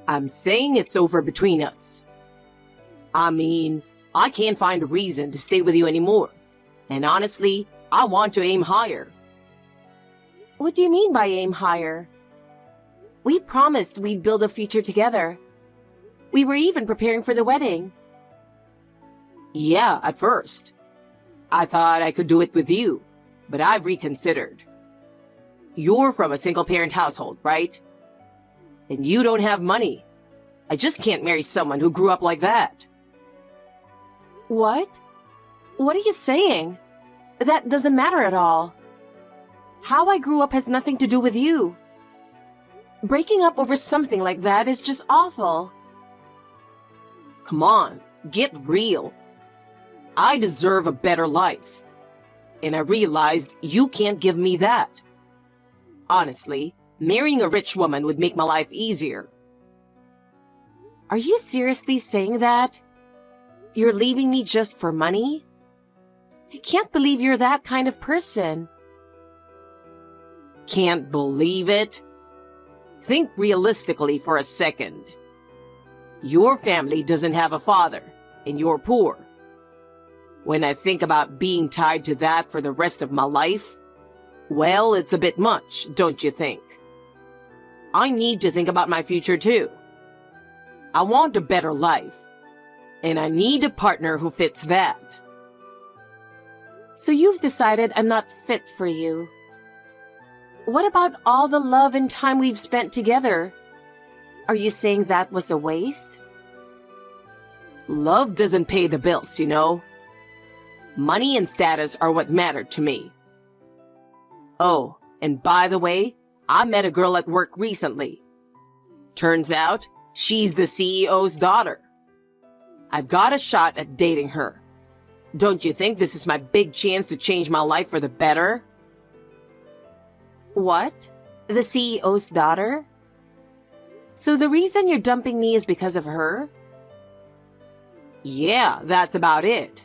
I'm saying it's over between us. I mean, I can't find a reason to stay with you anymore. And honestly, I want to aim higher. What do you mean by aim higher? We promised we'd build a future together. We were even preparing for the wedding. Yeah, at first. I thought I could do it with you, but I've reconsidered. You're from a single-parent household, right? And you don't have money. I just can't marry someone who grew up like that. What? What are you saying? That doesn't matter at all. How I grew up has nothing to do with you. Breaking up over something like that is just awful. Come on, get real. I deserve a better life. And I realized you can't give me that. Honestly, marrying a rich woman would make my life easier. Are you seriously saying that? You're leaving me just for money? I can't believe you're that kind of person. Can't believe it? Think realistically for a second. Your family doesn't have a father, and you're poor. When I think about being tied to that for the rest of my life, well, it's a bit much, don't you think? I need to think about my future too. I want a better life, and I need a partner who fits that. So you've decided I'm not fit for you. What about all the love and time we've spent together? Are you saying that was a waste? Love doesn't pay the bills, you know. Money and status are what matter to me. Oh, and by the way, I met a girl at work recently. Turns out, she's the CEO's daughter. I've got a shot at dating her. Don't you think this is my big chance to change my life for the better? What? The CEO's daughter? So the reason you're dumping me is because of her? Yeah, that's about it.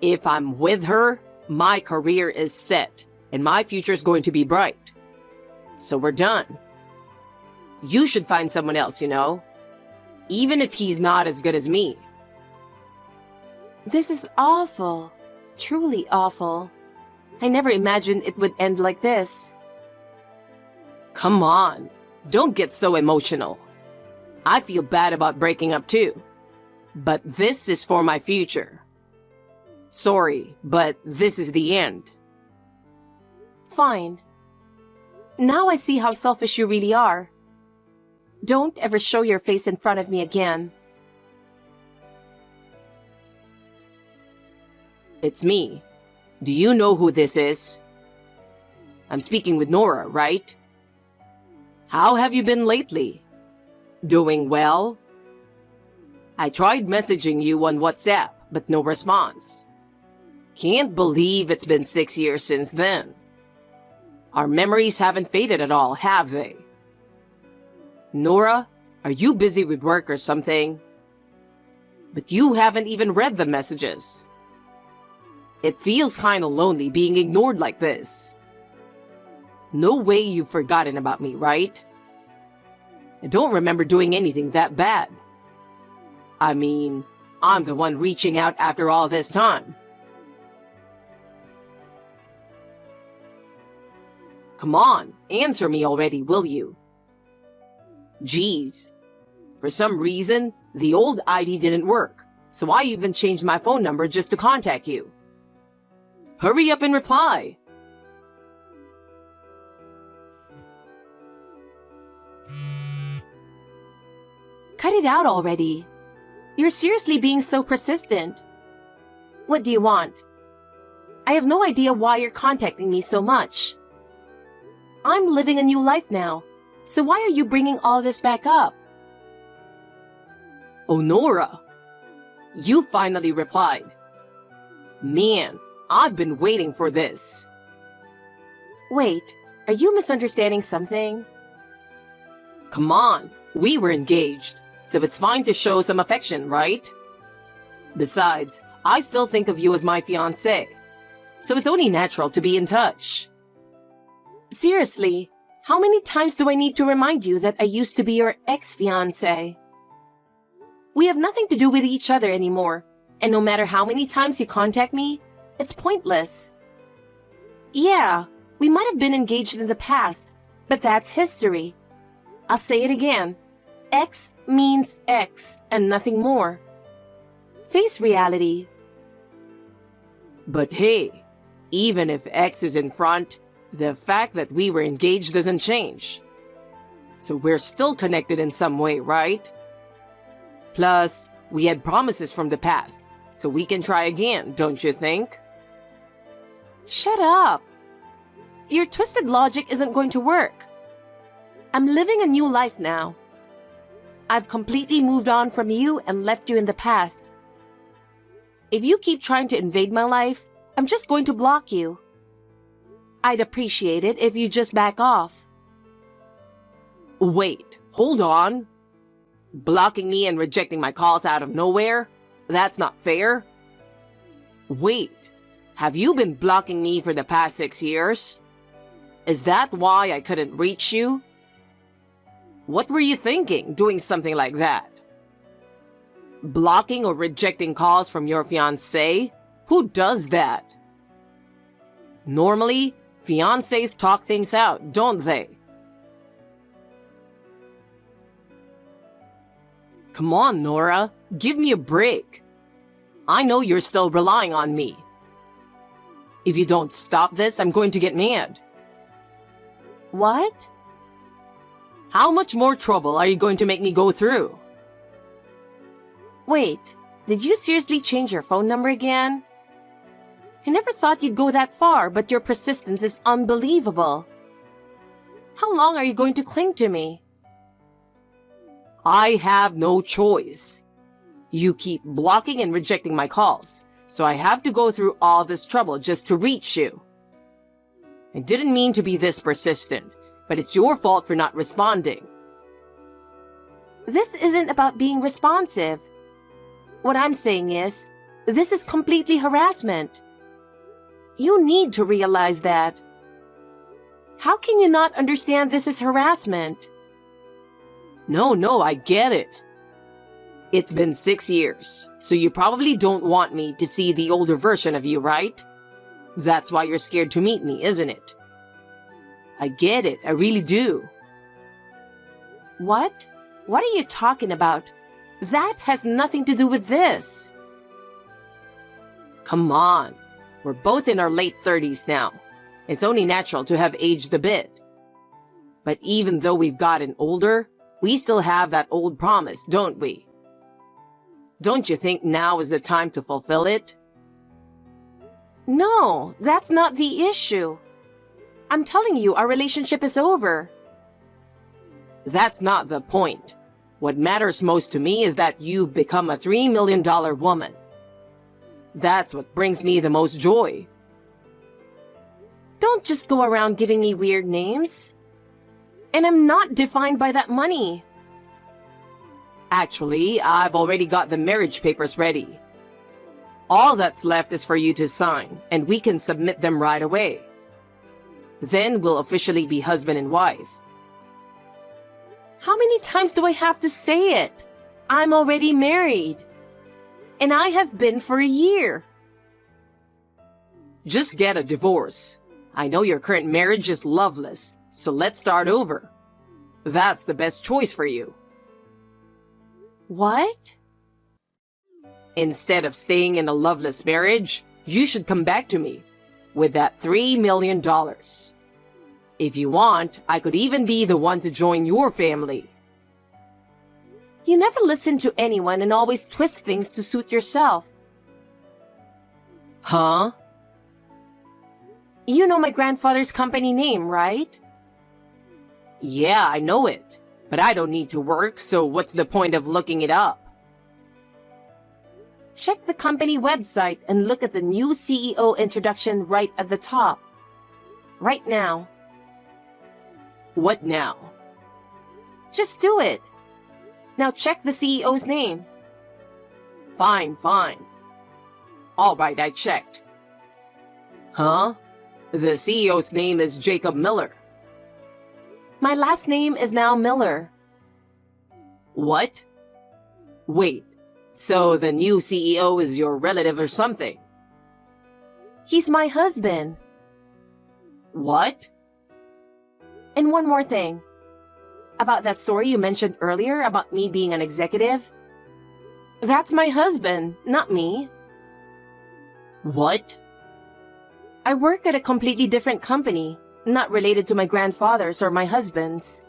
If I'm with her, my career is set, and my future's going to be bright. So we're done. You should find someone else, you know, even if he's not as good as me. This is awful. Truly awful. I never imagined it would end like this. Come on, don't get so emotional. I feel bad about breaking up too. But this is for my future. Sorry, but this is the end. Fine. Now I see how selfish you really are. Don't ever show your face in front of me again. It's me. Do you know who this is? I'm speaking with Nora, right? How have you been lately? Doing well? I tried messaging you on WhatsApp, but no response. Can't believe it's been 6 years since then. Our memories haven't faded at all, have they? Nora, are you busy with work or something? But you haven't even read the messages. It feels kinda lonely being ignored like this. No way you've forgotten about me, right? I don't remember doing anything that bad. I mean, I'm the one reaching out after all this time. Come on, answer me already, will you? Geez. For some reason, the old ID didn't work, so I even changed my phone number just to contact you. Hurry up and reply. Cut it out already. You're seriously being so persistent. What do you want? I have no idea why you're contacting me so much. I'm living a new life now, so why are you bringing all this back up? Oh, Nora, you finally replied. Man, I've been waiting for this. Wait, are you misunderstanding something? Come on, we were engaged, so it's fine to show some affection, right? Besides, I still think of you as my fiancé, so it's only natural to be in touch. Seriously, How many times do I need to remind you that I used to be your ex-fiancé? We have nothing to do with each other anymore, and no matter how many times you contact me, it's pointless. Yeah, we might have been engaged in the past, but that's history. I'll say it again. Ex means ex and nothing more. Face reality. But hey, even if X is in front, the fact that we were engaged doesn't change. So we're still connected in some way, right? Plus, we had promises from the past, so we can try again, don't you think? Shut up. Your twisted logic isn't going to work. I'm living a new life now. I've completely moved on from you and left you in the past. If you keep trying to invade my life, I'm just going to block you. I'd appreciate it if you just back off. Wait, hold on. Blocking me and rejecting my calls out of nowhere? That's not fair. Wait, have you been blocking me for the past 6 years? Is that why I couldn't reach you? What were you thinking, doing something like that? Blocking or rejecting calls from your fiancé? Who does that? Normally, fiancés talk things out, don't they? Come on, Nora. Give me a break. I know you're still relying on me. If you don't stop this, I'm going to get mad. What? How much more trouble are you going to make me go through? Wait, did you seriously change your phone number again? I never thought you'd go that far, but your persistence is unbelievable. How long are you going to cling to me? I have no choice. You keep blocking and rejecting my calls, so I have to go through all this trouble just to reach you. I didn't mean to be this persistent, but it's your fault for not responding. This isn't about being responsive. What I'm saying is, this is completely harassment. You need to realize that. How can you not understand this is harassment? No, I get it. It's been 6 years, so you probably don't want me to see the older version of you, right? That's why you're scared to meet me, isn't it? I get it, I really do. What? What are you talking about? That has nothing to do with this. Come on, we're both in our late 30s now. It's only natural to have aged a bit. But even though we've gotten older, we still have that old promise, don't we? Don't you think now is the time to fulfill it? No, that's not the issue. I'm telling you, our relationship is over. That's not the point. What matters most to me is that you've become a $3 million woman. That's what brings me the most joy. Don't just go around giving me weird names. And I'm not defined by that money. Actually, I've already got the marriage papers ready. All that's left is for you to sign, and we can submit them right away. Then we'll officially be husband and wife. How many times do I have to say it? I'm already married. And I have been for a year. Just get a divorce. I know your current marriage is loveless, so let's start over. That's the best choice for you. What? Instead of staying in a loveless marriage, you should come back to me with that $3 million. If you want, I could even be the one to join your family. You never listen to anyone and always twist things to suit yourself. Huh? You know my grandfather's company name, right? Yeah, I know it. But I don't need to work, so what's the point of looking it up? Check the company website and look at the new CEO introduction right at the top. Right now. What now? Just do it. Now check the CEO's name. Fine. All right, I checked. Huh? The CEO's name is Jacob Miller. My last name is now Miller. What? Wait, so the new CEO is your relative or something? He's my husband. What? And one more thing. About that story you mentioned earlier about me being an executive. That's my husband, not me. What? I work at a completely different company, not related to my grandfather's or my husband's.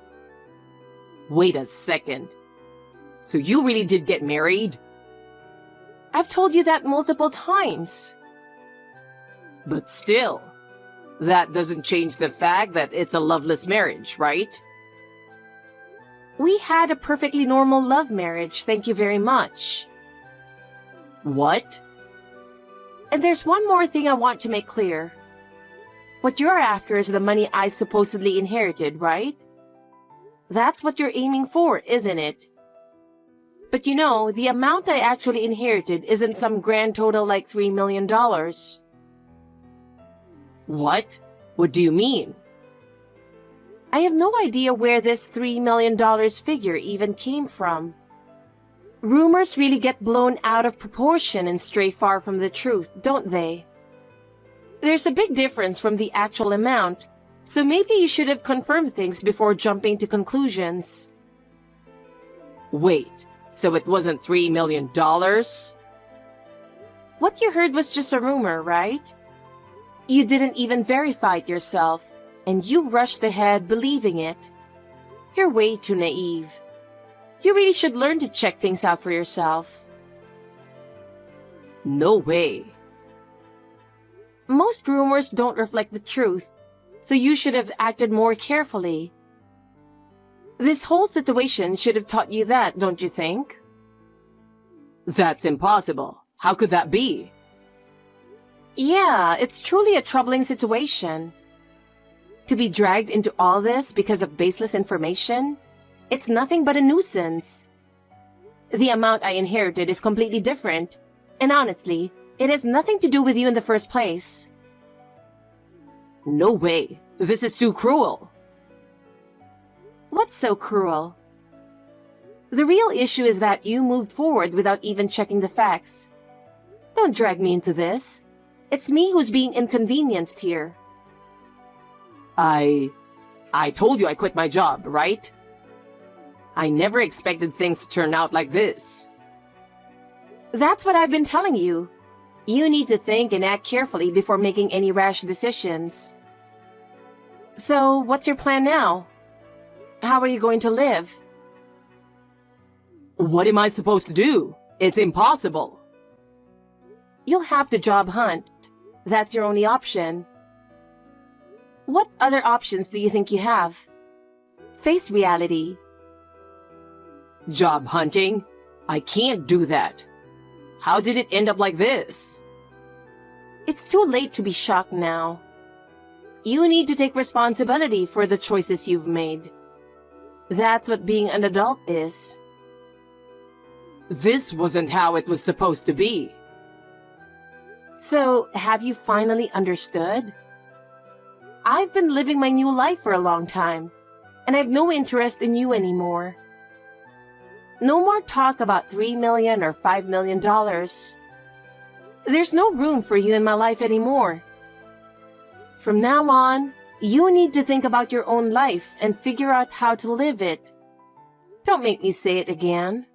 Wait a second. So you really did get married? I've told you that multiple times. But still, that doesn't change the fact that it's a loveless marriage, right? We had a perfectly normal love marriage, thank you very much. What? And there's one more thing I want to make clear. What you're after is the money I supposedly inherited, right? That's what you're aiming for, isn't it? But you know, the amount I actually inherited isn't some grand total like $3 million. What? What do you mean? I have no idea where this $3 million figure even came from. Rumors really get blown out of proportion and stray far from the truth, don't they? There's a big difference from the actual amount, so maybe you should have confirmed things before jumping to conclusions. Wait, so it wasn't $3 million? What you heard was just a rumor, right? You didn't even verify it yourself, and you rushed ahead believing it. You're way too naive. You really should learn to check things out for yourself. No way. Most rumors don't reflect the truth, so you should have acted more carefully. This whole situation should have taught you that, don't you think? That's impossible. How could that be? Yeah, it's truly a troubling situation. To be dragged into all this because of baseless information? It's nothing but a nuisance. The amount I inherited is completely different, and honestly, it has nothing to do with you in the first place. No way. This is too cruel. What's so cruel? The real issue is that you moved forward without even checking the facts. Don't drag me into this. It's me who's being inconvenienced here. I told you I quit my job, right? I never expected things to turn out like this. That's what I've been telling you. You need to think and act carefully before making any rash decisions. So, what's your plan now? How are you going to live? What am I supposed to do? It's impossible. You'll have to job hunt. That's your only option. What other options do you think you have? Face reality. Job hunting? I can't do that. How did it end up like this? It's too late to be shocked now. You need to take responsibility for the choices you've made. That's what being an adult is. This wasn't how it was supposed to be. So, have you finally understood? I've been living my new life for a long time, and I have no interest in you anymore. No more talk about $3 million or $5 million. There's no room for you in my life anymore. From now on, you need to think about your own life and figure out how to live it. Don't make me say it again.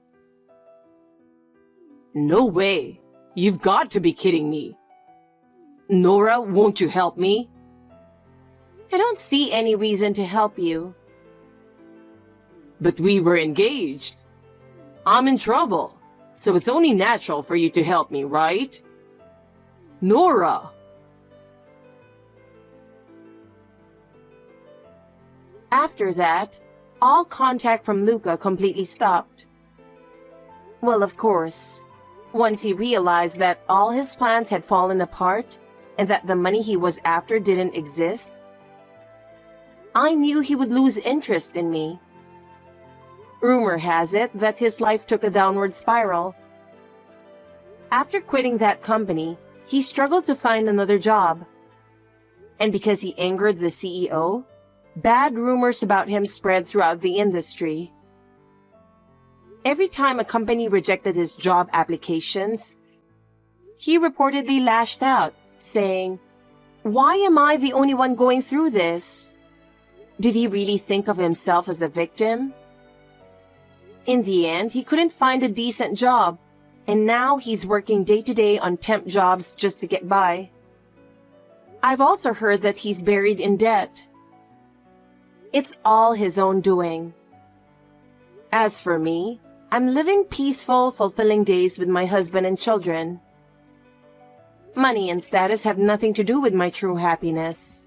No way. You've got to be kidding me. Nora, won't you help me? I don't see any reason to help you. But we were engaged. I'm in trouble, so it's only natural for you to help me, right? Nora! After that, all contact from Luca completely stopped. Well, of course, once he realized that all his plans had fallen apart and that the money he was after didn't exist, I knew he would lose interest in me. Rumor has it that his life took a downward spiral. After quitting that company, he struggled to find another job. And because he angered the CEO, Bad rumors about him spread throughout the industry. Every time a company rejected his job applications, he reportedly lashed out, saying, "Why am I the only one going through this?" Did he really think of himself as a victim? In the end, he couldn't find a decent job, and now he's working day to day on temp jobs just to get by. I've also heard that he's buried in debt. It's all his own doing. As for me, I'm living peaceful, fulfilling days with my husband and children. Money and status have nothing to do with my true happiness.